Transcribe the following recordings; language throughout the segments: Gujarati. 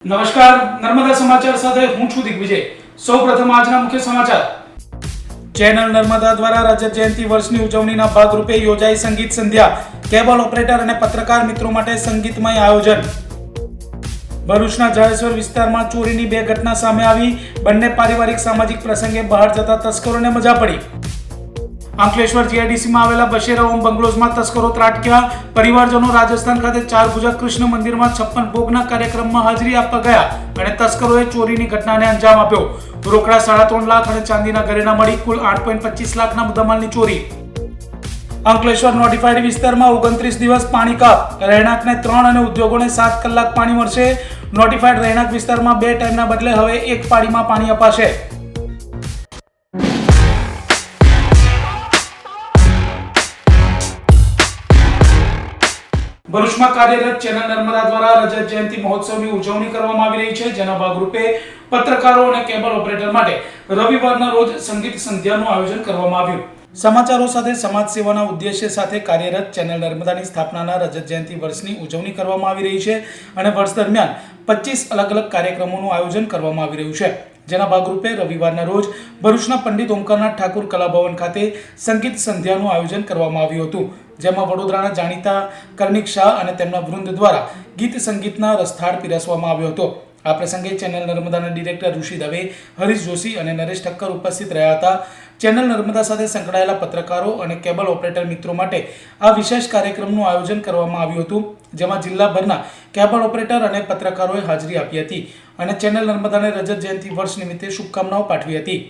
નમસ્કાર, નર્મદા સમાચાર સાથે હું છું દિગ્વિજય। સૌપ્રથમ આજના મુખ્ય સમાચાર। ચેનલ નર્મદા દ્વારા રજત જયંતિ વર્ષની ઉજવણીના ભાગરૂપે યોજાઈ સંગીત સંધ્યા। કેબલ ઓપરેટર અને પત્રકાર મિત્રો માટે સંગીતમય આયોજન। ભરૂચના જળેશ્વર વિસ્તારમાં ચોરીની બે ઘટના સામે આવી। બંને પારિવારિક સામાજિક પ્રસંગે બહાર જતા તસ્કરોને મજા પડી। અંકલેશ્વર જીઆઈડીસીમાં આવેલા બશેરા ઓમ બંગલોઝમાં તસ્કરો ત્રાટક્યા। પરિવારજનો રાજસ્થાન ખાતે 4 ભુજા કૃષ્ણ મંદિરમાં 56 ભોગના કાર્યક્રમમાં હાજરી આપવા ગયા અને તસ્કરોએ ચોરીની ઘટનાને અંજામ આપ્યો। રોકડા 3.5 લાખ અને ચાંદીના ઘરેણા મળી કુલ 8.25 લાખના મુદ્દામાલની ચોરી। અંકલેશ્વર નોટિફાઈડ વિસ્તારમાં 29 દિવસ પાણી કાપ। રહેણાંકને 3 અને ઉદ્યોગોને 7 કલાક પાણી મળશે। નોટિફાઈડ રહેણાંક વિસ્તારમાં 2 ટાઈમના બદલે હવે 1 પાળીમાં પાણી અપાશે। ભરૂચમાં કાર્યરત ચેનલ નર્મદા દ્વારા રજત જયંતિ મહોત્સવની ઉજવણી કરવામાં આવી રહી છે, જેના ભાગરૂપે પત્રકારો અને કેબલ ઓપરેટર માટે રવિવારના રોજ સંગીત સંધ્યાનું આયોજન કરવામાં આવ્યું। સમાચારો સાથે સમાજ સેવાના ઉદ્દેશ્ય સાથે કાર્યરત ચેનલ નર્મદાની સ્થાપનાના રજત જયંતિ વર્ષની ઉજવણી કરવામાં આવી રહી છે અને વર્ષ દરમિયાન 25 અલગ અલગ કાર્યક્રમોનું આયોજન કરવામાં આવી રહ્યું છે, જેના ભાગરૂપે રવિવારના રોજ ભરૂચના પંડિત ઓમકારનાથ ઠાકુર કલાભવન ખાતે સંગીત સંધ્યાનું આયોજન કરવામાં આવ્યું હતું, જેમાં વડોદરાના જાણીતા કર્ણિક શાહ અને તેમના વૃંદ દ્વારા ગીત સંગીતના રસથાળ પીરસવામાં આવ્યો હતો। આ પ્રસંગે ચેનલ નર્મદાના ડિરેક્ટર ઋષિ દવે, હરીશ જોશી અને નરેશ ઠક્કર ઉપસ્થિત રહ્યા હતા। ચેનલ નર્મદા સાથે સંકળાયેલા પત્રકારો અને કેબલ ઓપરેટર મિત્રો માટે આ વિશેષ કાર્યક્રમનું આયોજન કરવામાં આવ્યું હતું, જેમાં જિલ્લાભરના કેબલ ઓપરેટર અને પત્રકારોએ હાજરી આપી હતી અને ચેનલ નર્મદાને રજત જયંતિ વર્ષ નિમિત્તે શુભકામનાઓ પાઠવી હતી।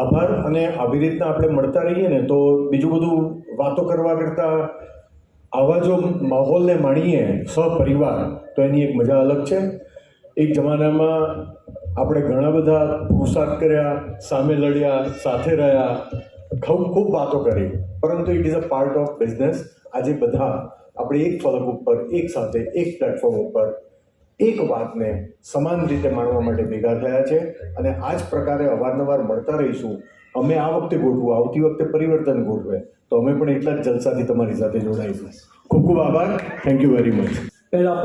આભાર। અને આવી રીતના આપણે મળતા રહીએ ને તો બીજું બધું વાતો કરવા કરતાં આવા જો માહોલને માણીએ સહપરિવાર તો એની એક મજા અલગ છે। એક જમાનામાં આપણે ઘણા બધા પુરુષાર્થ કર્યા, સામે લડ્યા, સાથે રહ્યા, ખૂબ વાતો કરી, પરંતુ it is a part of business. આજે બધા આપણે એક ફલક ઉપર, એક સાથે, એક પ્લેટફોર્મ ઉપર એક વાતને સમાન રીતે માણવા માટે ભેગા થયા છે અને આ જ પ્રકારે અવારનવાર મળતા રહીશું। અમે આ વખતે ગોઠવું, આવતી વખતે પરિવર્તન ગોઠવે તો અમે પણ એટલા જ જલસાથી તમારી સાથે જોડાઈશું। ખૂબ ખૂબ આભાર। Thank you very much. પહેલાં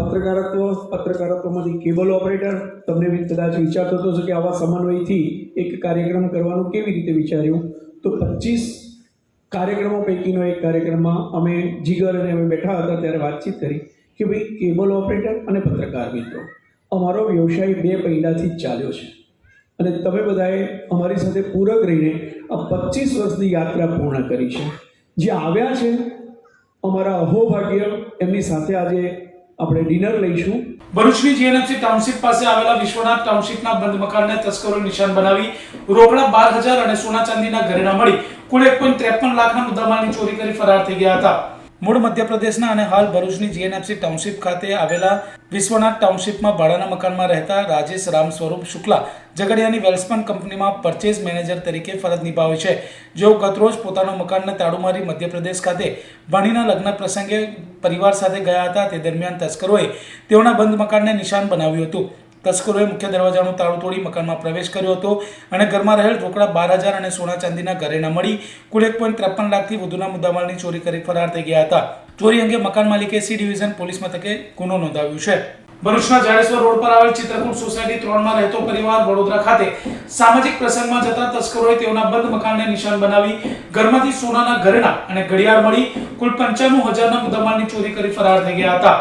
પત્રકારત્વમાંથી કેબલ ઓપરેટર, તમને કદાચ વિચારતો હતો કે આવા સમન્વયથી એક કાર્યક્રમ કરવાનું કેવી રીતે વિચાર્યું, તો 25 કાર્યક્રમો પૈકીનો એક કાર્યક્રમમાં અમે જીગર અને અમે બેઠા હતા ત્યારે વાતચીત કરી કે ભાઈ કેબલ ઓપરેટર અને પત્રકાર મિત્રો, અમારો વ્યવસાય 2 પૈડાથી જ ચાલ્યો છે અને તમે બધાએ અમારી સાથે પૂરક રહીને આ 25 વર્ષની યાત્રા પૂર્ણ કરી છે। જે આવ્યા છે અમારા અહોભાગ્ય, એમની સાથે આજે આપણે ડિનર લઈશું। ભરૂચની જીએનએફસી ટાઉનશીપ પાસે આવેલા વિશ્વનાથ ટાઉનશીપના બંધ મકાનને તસ્કરોએ નિશાન બનાવી રોકડા 12,000 અને સોના ચાંદીના ઘરેણા મળી કુલ 1.53 લાખના મુદ્દામાલની ચોરી કરી ફરાર થઈ ગયા હતા। મૂળ મધ્યપ્રદેશના અને હાલ ભરૂચની જીએનએફસી ટાઉનશીપ ખાતે આવેલા વિશ્વનાથ ટાઉનશીપમાં ભાડાના મકાનમાં રહેતા રાજેશ રામ સ્વરૂપ શુક્લા ઝઘડિયાની વેલ્સપન કંપનીમાં પરચેઝ મેનેજર તરીકે ફરજ નિભાવે છે. જેઓ ગતરોજ પોતાના મકાનને તાળું મારી મધ્યપ્રદેશ ખાતે ભાણીના લગ્ન પ્રસંગે પરિવાર સાથે ગયા હતા. તે દરમિયાન તસ્કરોએ તેઓના બંધ મકાનને નિશાન બનાવ્યું હતું. તસ્કરોએ મુખ્ય દરવાજાનું તાળું તોડી મકાનમાં પ્રવેશ કર્યો હતો અને ઘરમાં રહેલ રોકડા 12,000 અને સોના ચાંદીના ઘરેણા મળી કુલ 1.53 લાખથી વધુના મુદ્દામાલની ચોરી કરી ફરાર થઈ ગયા હતા. ચોરી અંગે મકાન માલિકે સી ડિવિઝન પોલીસ મથકે ગુનો નોંધાવ્યો છે. ભરૂચના જાડેશ્વર રોડ પર આવેલ ચિત્રકૂટ સોસાયટી 3 માં રહેતો પરિવાર વડોદરા ખાતે સામાજિક પ્રસંગમાં જતા તસ્કરોએ તેઓના બંધ મકાનને નિશાન બનાવી ઘરમાંથી સોનાના ઘરેણા અને ઘડિયાળ મળી કુલ 95,000ના મુદ્દામાલની ચોરી કરી ફરાર થઈ ગયા હતા.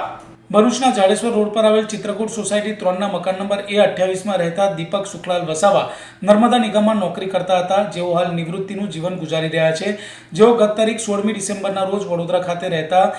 ભરૂચના જાડેશ્વર રોડ પર આવેલ ચિત્રકૂટ સોસાયટી 3 ના મકાન નંબર A28 માં રહેતા દીપક શુક્લાલ વસાવા નર્મદા નિગમમાં નોકરી કરતા હતા. જેઓ હાલ નિવૃત્તિનું જીવન ગુજારી રહ્યા છે. જેઓ ગત તારીખ 16મી ડિસેમ્બરના રોજ વડોદરા ખાતે રહેતા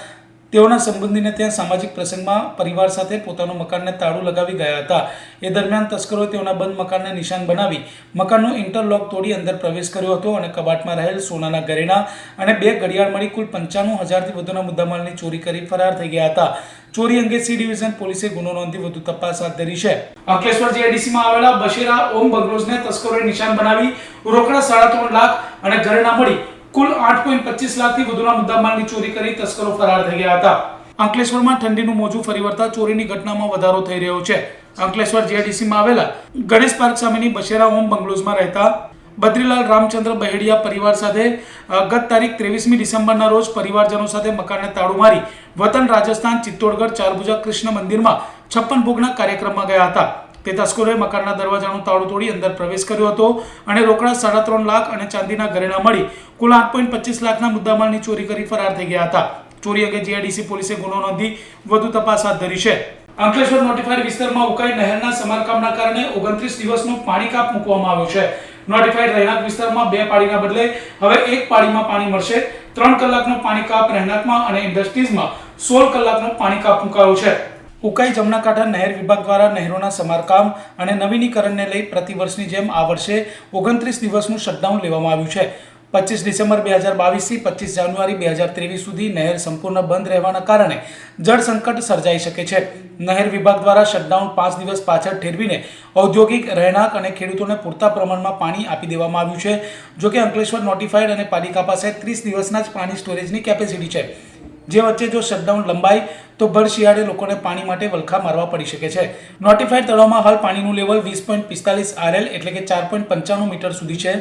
તેઓના સંબંધીને ત્યાં સામાજિક પ્રસંગમાં પરિવાર સાથે પોતાનું મકાનને તાળું લગાવી ગયા હતા. એ દરમિયાન તસ્કરોએ તેઓના બંધ મકાનને નિશાન બનાવી મકાનનો ઇન્ટરલોક તોડી અંદર પ્રવેશ કર્યો હતો અને કબાટમાં રહેલ સોનાના ઘરેણા અને 2 ઘડિયાળ મળી કુલ 95,000થી વધુના મુદ્દામાલની ચોરી કરી ફરાર થઈ ગયા હતા. ચોરી અંગે સી ડિવિઝન પોલીસે ગુનો નોંધી વધુ તપાસ હાથ ધરી છે. અંકલેશ્વર જીઆઈડીસીમાં આવેલા બશેરા ઓમ બંગલોઝને તસ્કરોએ નિશાન બનાવી રોકડા 3.5 લાખ અને ઘરેણા મળી કુલ 8.25 લાખથી વધુના મુદ્દામાલની ચોરી કરી તસ્કરો ફરાર થઈ ગયા હતા. અંકલેશ્વરમાં ઠંડીનું મોજું ફરી વળતા ચોરીની ઘટનામાં વધારો થઈ રહ્યો છે. અંકલેશ્વર જીઆઈડીસીમાં આવેલા ગણેશ પાર્ક સામેની બશેરા ઓમ બંગલોઝમાં રહેતા બદ્રીલાલ રામચંદ્ર બહેડિયા પરિવાર સાથે ગત તારીખ 23મી ડિસેમ્બરના રોજ પરિવારજનો સાથે મકાનને તાળું મારી વતન રાજસ્થાન ચિત્તોડગઢ ચારભુજા કૃષ્ણ મંદિરમાં 56 ભોગના કાર્યક્રમમાં ગયા હતા. તે તસ્કરોએ મકાનના દરવાજાનું તાળું તોડી અંદર પ્રવેશ કર્યો હતો અને રોકડા 3.5 લાખ અને ચાંદીના ઘરેણા મળી કુલ 8.25 લાખના મુદ્દામાલની ચોરી કરી ફરાર થઈ ગયા હતા. ચોરી અંગે જીઆઈડીસી પોલીસે ગુનો નોંધી વધુ તપાસ હાથ ધરી છે. અંકલેશ્વર નોટિફાઈડ વિસ્તારમાં ઉકાઈ નહેરના સમારકામના કારણે 29 દિવસનો પાણી કાપ મૂકવામાં આવ્યો છે. નોટિફાઈડ રહેણાંક વિસ્તારમાં 2 પાળીના બદલે હવે 1 પાળીમાં પાણી મળશે. 3 કલાકનો પાણી કાપ રહેણાંકમાં અને ઇન્ડસ્ટ્રીઝમાં 16 કલાકનો પાણી કાપ મુકાયો છે. ઉકાઈ જમણા કાંઠા નહેર વિભાગ દ્વારા નહેરોના સમારકામ અને નવીનીકરણને લઈ પ્રતિવર્ષની જેમ આ વર્ષે 29 દિવસનું શટડાઉન લેવામાં આવ્યું છે. 25 ડિસેમ્બર 2022 થી 25 જાન્યુઆરી 2023 સુધી નહેર સંપૂર્ણ બંધ રહેવાના કારણે જળ સંકટ સર્જાઈ શકે છે. નહેર વિભાગ દ્વારા શટડાઉન 5 દિવસ પાછળ ઠેરવીને ઔદ્યોગિક, રહેણાંક અને ખેડૂતોને પૂરતા પ્રમાણમાં પાણી આપી દેવામાં આવ્યું છે. જોકે અંકલેશ્વર નોટિફાઈડ અને પાલિકા પાસે 30 દિવસના જ પાણી સ્ટોરેજની કેપેસિટી છે. જે વચ્ચે જો શટડાઉન લંબાય તો ભર શિયાળે લોકોને પાણી માટે વલખા મારવા પડી શકે છે. નોટિફાઈડ તળાવમાં હાલ પાણીનું લેવલ 20.45 RL એટલે કે 4.95 મીટર સુધી છે.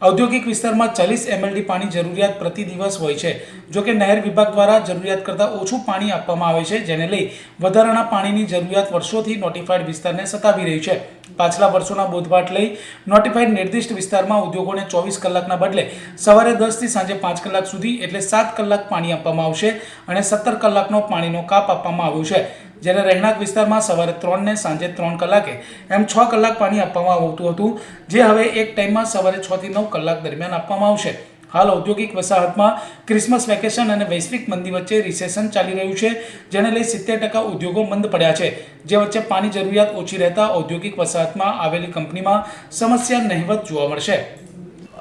ઔદ્યોગિક વિસ્તારમાં 40 mld પાણી જરૂરિયાત પ્રતિ દિવસ હોય છે. જોકે નહેર વિભાગ દ્વારા જરૂરિયાત કરતાં ઓછું પાણી આપવામાં આવે છે, જેને લઈ વધારાના પાણીની જરૂરિયાત વર્ષોથી નોટિફાઈડ વિસ્તારને સતાવી રહી છે. પાછલા વર્ષોના બોધપાઠ લઈ નોટિફાઈડ નિર્દિષ્ટ વિસ્તારમાં ઉદ્યોગોને 24 કલાકના બદલે સવારે 10 થી સાંજે 5 કલાક સુધી એટલે 7 કલાક પાણી આપવામાં આવશે અને 17 કલાકનો પાણીનો કાપ આપવામાં આવ્યો છે. જ્યારે રહેણાંક વિસ્તારમાં સવારે 3 ને સાંજે 3 કલાકે એમ 6 કલાક પાણી આપવામાં આવતું હતું, જે હવે એક ટાઈમમાં સવારે 6 થી 9 કલાક દરમિયાન આપવામાં આવશે. હાલ ઔદ્યોગિક વસાહતમાં ક્રિસમસ વેકેશન અને વૈશ્વિક મંદી વચ્ચે રિસેશન ચાલી રહ્યું છે, જેને લઈ 70% ઉદ્યોગો મંદ પડ્યા છે. જે વચ્ચે પાણી જરૂરિયાત ઓછી રહેતા ઔદ્યોગિક વસાહતમાં આવેલી કંપનીમાં સમસ્યા નહિવત જોવા મળશે.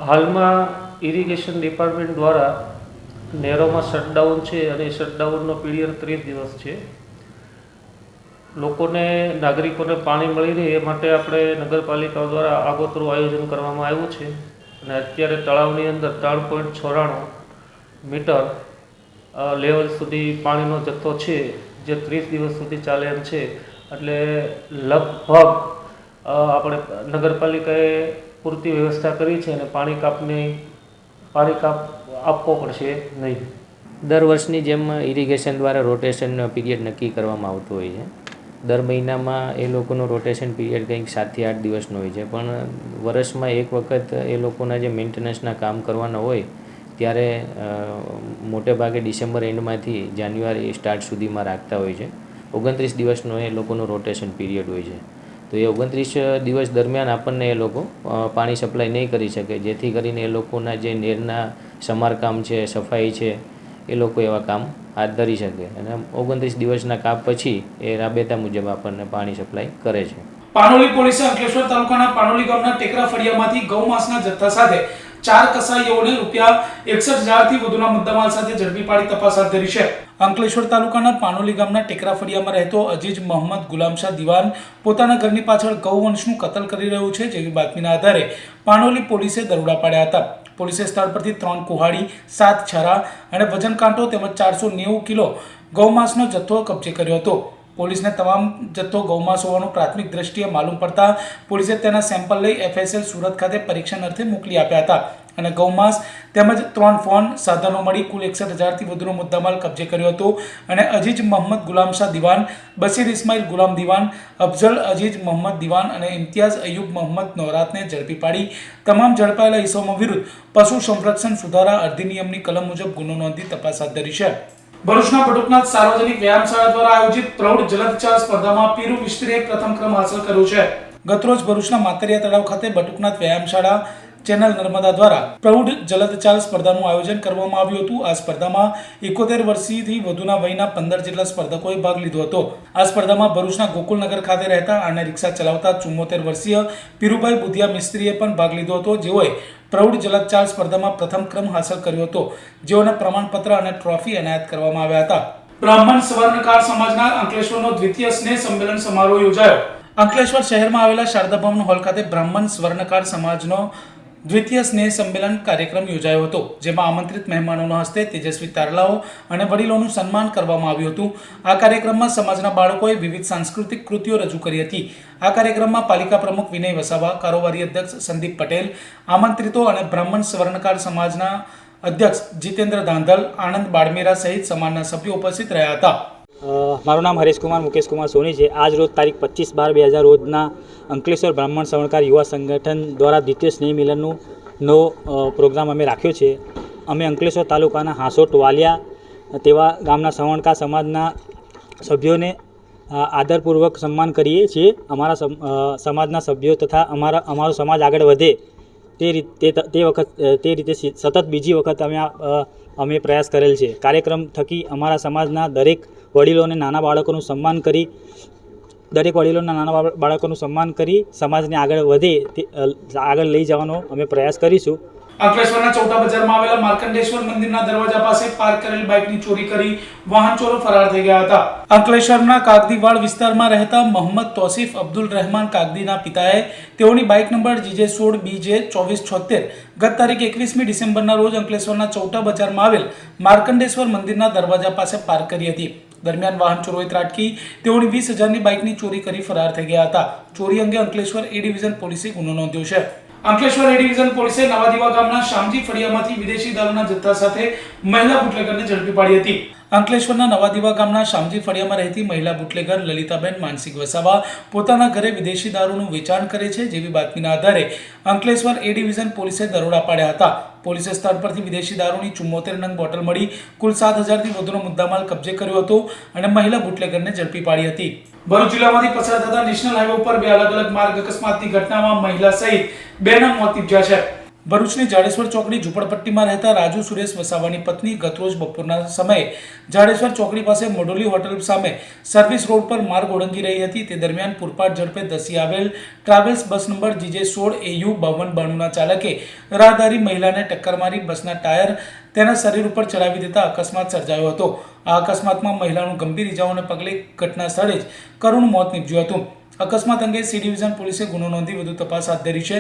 હાલમાં ઇરિગેશન ડિપાર્ટમેન્ટ દ્વારા નહેરોમાં શટડાઉન છે અને શટડાઉનનો પીરિયડ 30 દિવસ છે. લોકોને, નાગરિકોને પાણી મળી રહે એ માટે આપણે નગરપાલિકા દ્વારા આગોતરું આયોજન કરવામાં આવ્યું છે અને અત્યારે તળાવની અંદર 3.94 મીટર લેવલ સુધી પાણીનો જથ્થો છે, જે 30 દિવસ સુધી ચાલે એમ છે. એટલે લગભગ આપણે નગરપાલિકાએ પૂરતી વ્યવસ્થા કરી છે અને પાણી કાપ આપવો પડશે નહીં. દર વર્ષની જેમ ઇરિગેશન દ્વારા રોટેશન પીરિયડ નક્કી કરવામાં આવતું હોય છે. દર મહિનામાં એ લોકોનો રોટેશન પીરિયડ કંઈક 7 થી 8 દિવસનો હોય છે, પણ વર્ષમાં એક વખત એ લોકોના જે મેન્ટેનન્સના કામ કરવાના હોય ત્યારે મોટે ભાગે ડિસેમ્બર એન્ડમાંથી જાન્યુઆરી સ્ટાર્ટ સુધીમાં રાખતા હોય છે. 29 દિવસનો એ લોકોનો રોટેશન પીરિયડ હોય છે. તો એ 29 દિવસ દરમિયાન આપણને એ લોકો પાણી સપ્લાય નહીં કરી શકે, જેથી કરીને એ લોકોના જે નહેરના સમારકામ છે, સફાઈ છે, એ લોકો એવા કામ હાથ ધરી શકે અને 29 દિવસના કાપ પછી એ રાબેતા મુજબ આપણને પાણી સપ્લાય કરે છે. પાનોલી પોલીસે અંકલેશ્વર તાલુકાના પાનોલી ગામના ટેકરા ફળિયામાંથી ગૌમાંસના જથ્થા સાથે 4 કસાઈઓને ₹61,000 થી વધુના મુદ્દામાલ સાથે ઝડપી પાડી તપાસ હાથ ધરી છે. અંકલેશ્વર તાલુકાના પાનોલી ગામના ટેકરા ફળિયામાં રહેતો અજીજ મોહમ્મદ ગુલામશાહ દિવાન પોતાના ઘરની પાછળ ગૌવંશનું કતલ કરી રહ્યું છે જેવી બાતમીના આધારે પાનોલી પોલીસે દરોડા પાડ્યા હતા. પોલીસે સ્થળ પરથી 3 કુહાડી, 7 છરા અને વજન કાંટો તેમજ 490 કિલો ગૌમાંસનો જથ્થો કબજે કર્યો હતો. પોલીસને તમામ જથ્થો ગૌમાંસ હોવાનું પ્રાથમિક દ્રષ્ટિએ માલુમ પડતા પોલીસે તેના સેમ્પલ લઈ FSL સુરત ખાતે પરીક્ષણ અર્થે મોકલી આપ્યા હતા અને ગૌમાંસ તેમજ 3 ફોન સાધનો મળી કુલ 61,000 થી વધુનો મુદ્દામાલ કબજે કર્યો હતો અને અજીજ મોહમ્મદ ગુલામશાહ દિવાન, બશીર ઇસ્માઇલ ગુલામ દિવાન, અફઝલ અજીજ મોહમ્મદ દિવાન અને ઇમ્તિયાઝ અયુબ મોહમ્મદ નોરાતને ઝડપી પાડી તમામ ઝડપાયેલા ઇસમો વિરુદ્ધ પશુ સંરક્ષણ સુધારા અધિનિયમની કલમ મુજબ ગુનો નોંધી તપાસ હાથ ધરી છે. ભરૂચના બટુકનાથ સાર્વજનિક વ્યાયામશાળા દ્વારા આયોજિત પ્રૌઢ જલદચાળ સ્પર્ધામાં પીરુ મિસ્ત્રીએ પ્રથમ ક્રમ હાંસલ કર્યો છે. ગતરોજ ભરૂચના માતરિયા તળાવ ખાતે બટુકનાથ વ્યાયામશાળા ચેનલ નર્મદા દ્વારા પ્રૌઢ જલદચાળ સ્પર્ધાનું આયોજન કરવામાં આવ્યું હતું. આ સ્પર્ધામાં 71 વર્ષથી વધુના વયના 15 જેટલા સ્પર્ધકોએ ભાગ લીધો હતો. આ સ્પર્ધામાં ભરૂચના ગોકુલનગર ખાતે રહેતા અને રિક્ષા ચલાવતા 74 વર્ષીય પીરુભાઈ બુધિયા મિસ્ત્રીએ પણ ભાગ લીધો હતો, જેઓએ પ્રૌઢ જલદચાળ સ્પર્ધામાં પ્રથમ ક્રમ હાંસલ કર્યો હતો, જેઓને પ્રમાણપત્ર અને ટ્રોફી એનાયત કરવામાં આવ્યા હતા. બ્રાહ્મણ સ્વર્ણકાર સમાજના અંકલેશ્વરનો દ્વિતીય સ્નેહ સંમેલન સમારોહ યોજાયો. અંકલેશ્વર શહેરમાં આવેલા શારદા ભવન હોલ ખાતે બ્રાહ્મણ સ્વર્ણકાર સમાજનો દ્વિતીય સ્નેહ સંમેલન કાર્યક્રમ યોજાયો હતો, જેમાં આમંત્રિત મહેમાનોના હસ્તે તેજસ્વી તારલાઓ અને વડીલોનું સન્માન કરવામાં આવ્યું હતું. આ કાર્યક્રમમાં સમાજના બાળકોએ વિવિધ સાંસ્કૃતિક કૃતિઓ રજૂ કરી હતી. આ કાર્યક્રમમાં પાલિકા પ્રમુખ વિનય વસાવા, કારોબારી અધ્યક્ષ સંદીપ પટેલ, આમંત્રિતો અને બ્રાહ્મણ સ્વર્ણકાર સમાજના અધ્યક્ષ જીતેન્દ્ર ધાંધલ, આનંદ બાળમેરા સહિત સમાજના સભ્યો ઉપસ્થિત રહ્યા હતા. મારું નામ હરેશકુમાર મુકેશકુમાર સોની છે. આજ રોજ તારીખ 25/12/2000 રોજના અંકલેશ્વર બ્રાહ્મણ સ્વર્ણકાર યુવા સંગઠન દ્વારા દ્વિતીય સ્નેહ મિલનનો પ્રોગ્રામ અમે રાખ્યો છે. અમે અંકલેશ્વર તાલુકાના હાંસોટ વાલિયા તેવા ગામના સવર્ણકાર સમાજના સભ્યોને આદરપૂર્વક સન્માન કરીએ છીએ. અમારા સમાજના સભ્યો તથા અમારો સમાજ આગળ વધે તે રીતે સતત બીજી વખત અમે પ્રયાસ કરેલ છે. કાર્યક્રમ થકી અમારા સમાજના દરેક વડીલોને નાના બાળકોનું સન્માન કરી સમાજને આગળ વધે આગળ લઈ જવાનો અમે પ્રયાસ કરીશું. અંકલેશ્વરના ચૌટા બજારમાં આવેલા માર્કંડેશ્વર મંદિરના દરવાજા પાસે પાર્ક કરેલ બાઇકની ચોરી કરી વાહન ચોરો ફરાર થઈ ગયા હતા. અંકલેશ્વરના કાગદીવાડ વિસ્તારમાં રહેતા મોહમ્મદ તોસીફ અબ્દુલ રહેમાન કાગદીના પિતાએ તેઓની બાઇક નંબર GJ16BJ2476 ગત તારીખ 21મી ડિસેમ્બરના રોજ અંકલેશ્વરના ચૌટા બજારમાં આવેલ માર્કંડેશ્વર મંદિરના દરવાજા પાસે પાર્ક કરી હતી. દરમિયાન વાહન ચોરોએ ત્રાટકી તેઓની 20,000ની બાઇકની ચોરી કરી ફરાર થઈ ગયા હતા. ચોરી અંગે અંકલેશ્વર A ડિવિઝન પોલીસે ગુનો નોંધ્યો છે. અંકલેશ્વર A ડિવિઝન પોલીસે નવાદીવા ગામના શામજી ફળિયામાંથી વિદેશી દારૂના જથ્થા સાથે મહિલા બુટલેગરને ઝડપી પાડી હતી. અંકલેશ્વરના નવાદીવા ગામના શામજી ફળિયામાં રહેતી મહિલા બુટલેગર લલિતાબેન માનસિક વસાવા પોતાના ઘરે વિદેશી દારૂનું વેચાણ કરે છે જેવી બાતમીના આધારે અંકલેશ્વર A ડિવિઝન પોલીસે દરોડા પાડ્યા હતા. પોલીસે સ્થળ પરથી વિદેશી દારૂની 74 નંગ બોટલ મળી કુલ 7,000થી વધુનો મુદ્દામાલ કબજે કર્યો હતો અને મહિલા બુટલેગરને ઝડપી પાડી હતી. ભરૂચ જિલ્લામાંથી પસાર થતા નેશનલ હાઈવે ઉપર 2 અલગ અલગ માર્ગ અકસ્માતની ઘટનામાં મહિલા સહિત 2ના મોત નીપજ્યા છે. ભરૂચની જાડેશ્વર ચોકડી ઝૂંપડપટ્ટીમાં રહેતા રાજુ સુરેશ વસાવાની પત્ની ગતરોજ બપોરના સમયે જાડેશ્વર ચોકડી પાસે મોડોલી હોટલ સામે સર્વિસ રોડ પર માર્ગ ઓળંગી રહી હતી. તે દરમિયાન પૂરપાટ ઝડપે ધસી આવેલ ટ્રાવેલ્સ બસ નંબર GJ16AU5292ના ચાલકે રાહદારી મહિલાને ટક્કર મારી બસના ટાયર તેના શરીર ઉપર ચડાવી દેતા અકસ્માત સર્જાયો હતો. આ અકસ્માતમાં મહિલાનું ગંભીર ઇજાઓને પગલે ઘટના સ્થળે જ કરુણ મોત નીપજ્યું હતું. અકસ્માત અંગે C ડિવિઝન પોલીસે ગુનો નોંધી વધુ તપાસ હાથ ધરી છે.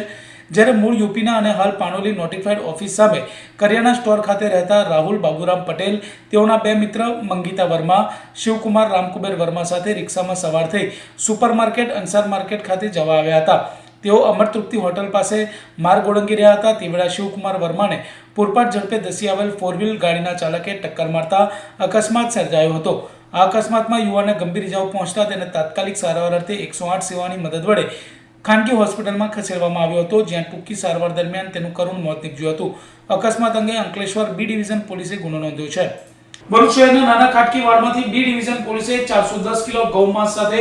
જ્યારે મૂળ યુપીના અને હાલ પાનોલી નોટિફાઈડ ઓફિસ સામે કરિયાણા સ્ટોર ખાતે રહેતા રાહુલ બાબુરામ પટેલ તેઓના 2 મિત્ર મંગીતા વર્મા, શિવકુમાર રામકુબેર વર્મા સાથે રિક્ષામાં સવાર થઈ સુપરમાર્કેટ અંસાર માર્કેટ ખાતે જવા આવ્યા હતા. તેઓ અમર તૃપ્તિ હોટલ પાસે માર્ગ ઓળંગી રહ્યા હતા. તે વેળા શિવકુમાર વર્માને પૂરપાટ ઝડપે ધસી આવેલ 4 વ્હીલ ગાડીના ચાલકે ટક્કર મારતા અકસ્માત સર્જાયો હતો. આ અકસ્માતમાં યુવાનને ગંભીર ઇજાઓ પહોંચતા તેને તાત્કાલિક સારવાર અર્થે 108 સેવાની મદદ વડે ખાનગી હોસ્પિટલમાં ખસેડવામાં આવ્યો હતો, જ્યાં ટૂંકી સારવાર દરમિયાન તેનું કરુણ મોત નીપજ્યું હતું. અકસ્માત અંગે અંકલેશ્વર B ડિવિઝન પોલીસે ગુનો નોંધ્યો છે. ભરૂચ શહેરના નાના ખાટકી વાડમાંથી B ડિવિઝન પોલીસે 410 કિલો ગૌમાંસ સાથે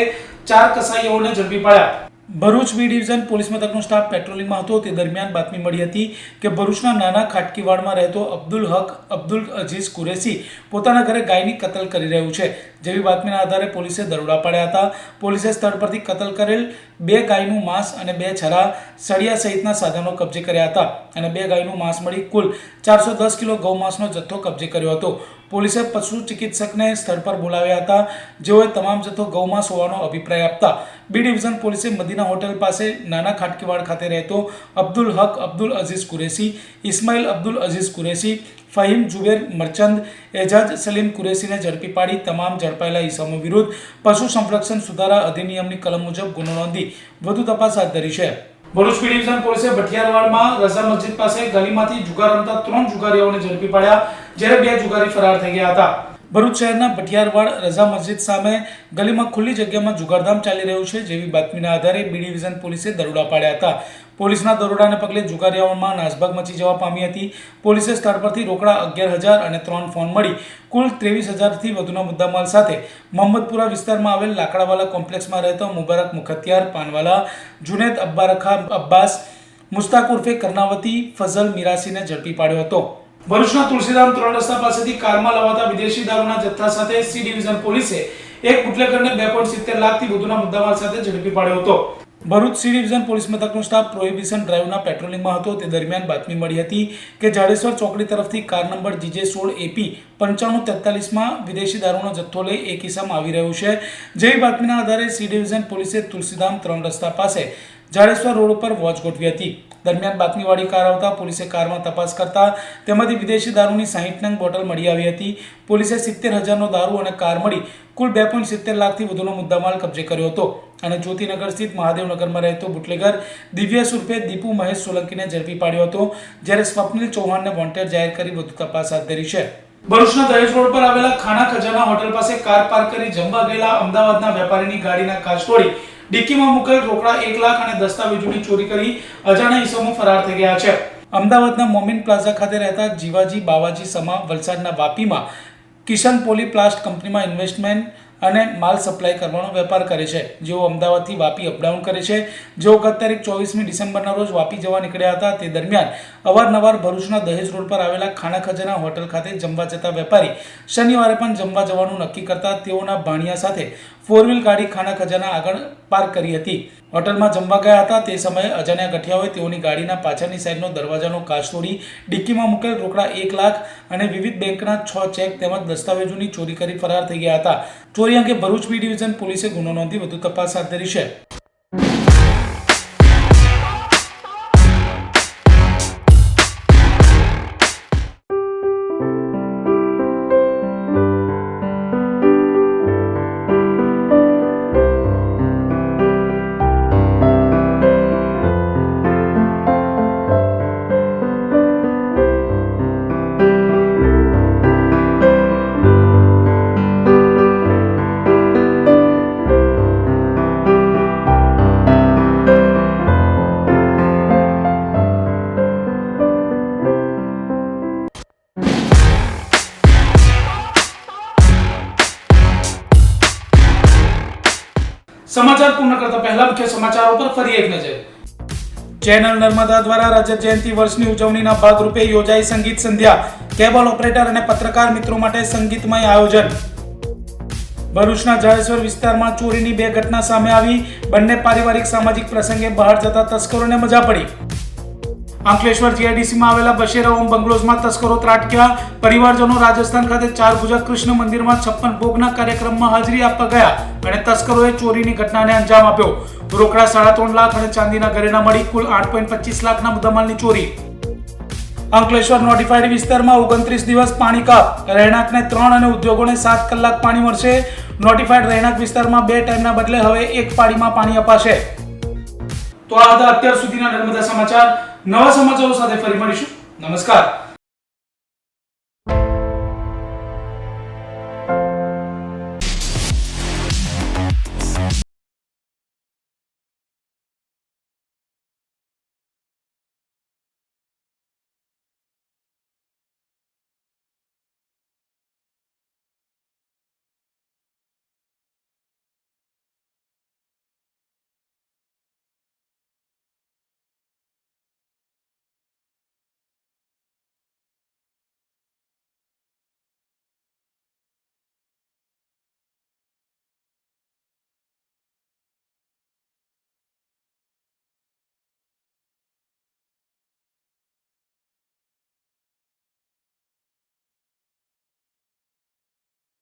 4 કસાઈઓને ઝડપી પાડ્યા. ભરૂચ B ડિવિઝન પોલીસ મથકનો સ્ટાફ પેટ્રોલિંગમાં હતો. તે દરમિયાન બાતમી મળી હતી કે ભરૂચના નાના ખાટકીવાડમાં રહેતો અબ્દુલ હક અબ્દુલ અજીઝ કુરેશી પોતાના ઘરે ગાયની કતલ કરી રહ્યું છે, જેવી બાતમીના આધારે પોલીસે દરોડા પાડ્યા હતા. પોલીસે સ્થળ પરથી કતલ કરેલ 2 ગાયનું માંસ અને 2 છરા, સળિયા સહિતના સાધનો કબજે કર્યા હતા અને 2 ગાયનું માંસ મળી કુલ 410 કિલો ગૌમાંસનો જથ્થો કબજે કર્યો હતો. પોલીસે પશુ ચિકિત્સકને સ્થળ પર બોલાવ્યા હતા, જેઓએ તમામ જથ્થો ગૌમાંસ હોવાનો અભિપ્રાય આપતા બી ડિવિઝન પોલીસે મદીના હોટેલ પાસે નાના ખાટકીવાડ ખાતે રહેતો અબ્દુલ હક અબ્દુલ અઝીઝ કુરેશી, ઇસ્માઇલ અબ્દુલ અઝીઝ કુરેશી, ફહીમ જુબેર મરચંદ, એજાજ સલીમ કુરેશીને ઝડપી પાડી તમામ ઝડપાયેલા ઇસમો વિરુદ્ધ પશુ સંરક્ષણ સુધારા અધિનિયમની કલમ મુજબ ગુનો નોંધી વધુ તપાસ હાથ ધરી છે. ભરૂચ બી ડિવિઝન પોલીસે ભઠિયારવાડમાં રઝા મસ્જિદ પાસે ગલીમાંથી જુગાર રમતા 3 જુગારીઓને ઝડપી પાડ્યા, જ્યારે 2 જુગારી ફરાર થઈ ગયા હતા. ભરૂચ શહેરના ભઠિયારવાડ રઝા મસ્જિદ સામે ગલીમાં ખુલ્લી જગ્યામાં જુગારધામ ચાલી રહ્યું છે, જેવી બાતમીના આધારે બી ડિવિઝન પોલીસે દરોડા પાડ્યા હતા. પોલીસના દરોડાને પગલે જુગારીઓમાં નાસભાગ મચી જવા પામી હતી. પોલીસે સ્થળ પરથી રોકડા 11,000 અને 3 ફોન મળી કુલ 23,000થી વધુના મુદ્દામાલ સાથે મોહમ્મદપુરા વિસ્તારમાં આવેલ લાકડાવાલા કોમ્પ્લેક્સમાં રહેતો મુબારક મુખત્યાર પાનવાલા, જુનેદ અબ્બારખા અબ્બાસ, મુસ્તાક ઉર્ફે કર્ણાવતી, ફઝલ મિરાસીને ઝડપી પાડ્યો હતો. ભરૂચના તુલસીધામ 3 રસ્તા પાસેથી કારમાં લવાતા વિદેશી દારૂના જથ્થા સાથે સી ડિવિઝન પોલીસે એક બુટલેગરને 2.70 લાખથી વધુના મુદ્દામાલ સાથે ઝડપી પાડ્યો હતો. ભરૂચ સી ડિવિઝન પોલીસ મથકનો સ્ટાફ પ્રોહિબિશન ડ્રાઈવના પેટ્રોલિંગમાં હતો તે દરમિયાન બાતમી મળી હતી કે જાડેશ્વર ચોકડી તરફથી કાર નંબર GJ16 AP 9543માં વિદેશી દારૂનો જથ્થો લઈ એક ઇસમ આવી રહ્યું છે. જેવી બાતમીના આધારે સી ડિવિઝન પોલીસે તુલસીધામ 3 રસ્તા પાસે જાડેશ્વર રોડ ઉપર વોચ ગોઠવી હતી. દરમિયાન બાતમીવાળી કાર આવતા પોલીસે કારમાં તપાસ કરતા તેમાંથી વિદેશી દારૂની 60 નંગ બોટલ મળી આવી હતી. પોલીસે 70,000નો દારૂ અને કાર મળી કુલ 2.70 લાખથી વધુનો મુદ્દામાલ કબજે કર્યો હતો અને જ્યોતિનગર સ્થિત મહાદેવનગરમાં રહેતો બુટલેગર દિવ્યેશ ઉર્ફે દીપુ મહેશ સોલંકીને ઝડપી પાડ્યો હતો, જ્યારે સ્વપ્નિલ ચૌહાણને વોન્ટેડ જાહેર કરી વધુ તપાસ હાથ ધરી છે. ભરૂચના દહેજ રોડ પર આવેલા ખાના ખજાના હોટેલ પાસે કાર પાર્ક કરી જમવા ગયેલા અમદાવાદના વેપારીની ગાડીના કાચ તોડી ડિક્કીમાં મૂકેલ રોકડા 1 લાખ અને દસ્તાવેજોની ચોરી કરી અજાણ્યા ઇસમો ફરાર થઈ ગયા છે. અમદાવાદના મોમિન પ્લાઝા ખાતે રહેતા જીવાજી બાવાજી સમા વલસાડના વાપીમાં કિશન પોલીપ્લાસ્ટ કંપનીમાં ઇન્વેસ્ટમેન્ટ અને માલ સપ્લાય કરવાનો વેપાર કરે છે, જેઓ અમદાવાદથી વાપી અપડાઉન કરે છે. જેઓ ગત તારીખ 24મી ડિસેમ્બરના રોજ વાપી જવા નીકળ્યા હતા. તે દરમિયાન અવારનવાર ભરૂચના દહેજ રોડ પર આવેલા ખાના ખજાના હોટલ ખાતે જમવા જતા વેપારી શનિવારે પણ જમવા જવાનું નક્કી કરતા તેઓના ભાણિયા સાથે 4 વ્હીલ ગાડી ખાના ખજાના આગળ પાર્ક કરી હતી. હોટલમાં જમવા ગયા હતા તે સમયે અજાણ્યા ગઠિયાઓએ તેઓની ગાડીના પાછળની સાઈડનો દરવાજાનો કાચ તોડી ડિક્કીમાં મૂકેલ રોકડા 1 લાખ અને વિવિધ બેંકના 6 ચેક તેમજ દસ્તાવેજોની ચોરી કરી ફરાર થઈ ગયા હતા. ચોરી અંગે ભરૂચ બી ડિવિઝન પોલીસે ગુનો નોંધી વધુ તપાસ હાથ ધરી છે. સમાચાર પૂર્ણ કરતા પહેલા મુખ્ય સમાચારો પર ફરી એક નજર. ચેનલ નર્મદા દ્વારા રજત જયંતિ વર્ષની ઉજવણીના ભાગરૂપે યોજાઈ સંગીત સંધ્યા. કેબલ ઓપરેટર અને પત્રકાર મિત્રો માટે સંગીતમય આયોજન. ભરૂચના જાડેશ્વર વિસ્તારમાં ચોરીની 2 ઘટના સામે આવી. બંને પારિવારિક સામાજિક પ્રસંગે બહાર જતા તસ્કરોને મજા પડી. અંકલેશ્વર જીઆઈડીસીમાં આવેલા બશેરા ઓમ બંગલોઝમાં તસ્કરો ત્રાટક્યા. પરિવારજનો રાજસ્થાન ખાતે 4 ભુજા કૃષ્ણ મંદિરમાં 56 ભોગના કાર્યક્રમમાં હાજરી આપવા ગયા અને તસ્કરોએ ચોરીની ઘટનાને અંજામ આપ્યો. રોકડા 3.5 લાખ અને ચાંદીના ઘરેણા મળી કુલ 8.25 લાખના મુદ્દામાલની ચોરી. અંકલેશ્વર નોટિફાઈડ વિસ્તારમાં 29 દિવસ પાણી કાપ. રહેણાંકને 3 અને ઉદ્યોગોને 7 કલાક પાણી મળશે. નોટિફાઈડ રહેણાંક વિસ્તારમાં 2 ટાઈમના બદલે હવે 1 પાળીમાં પાણી અપાશે. તો આ હતા અત્યાર સુધીના નર્મદા સમાચાર. નવા સમાચારો સાથે ફરી મળીશું. નમસ્કાર.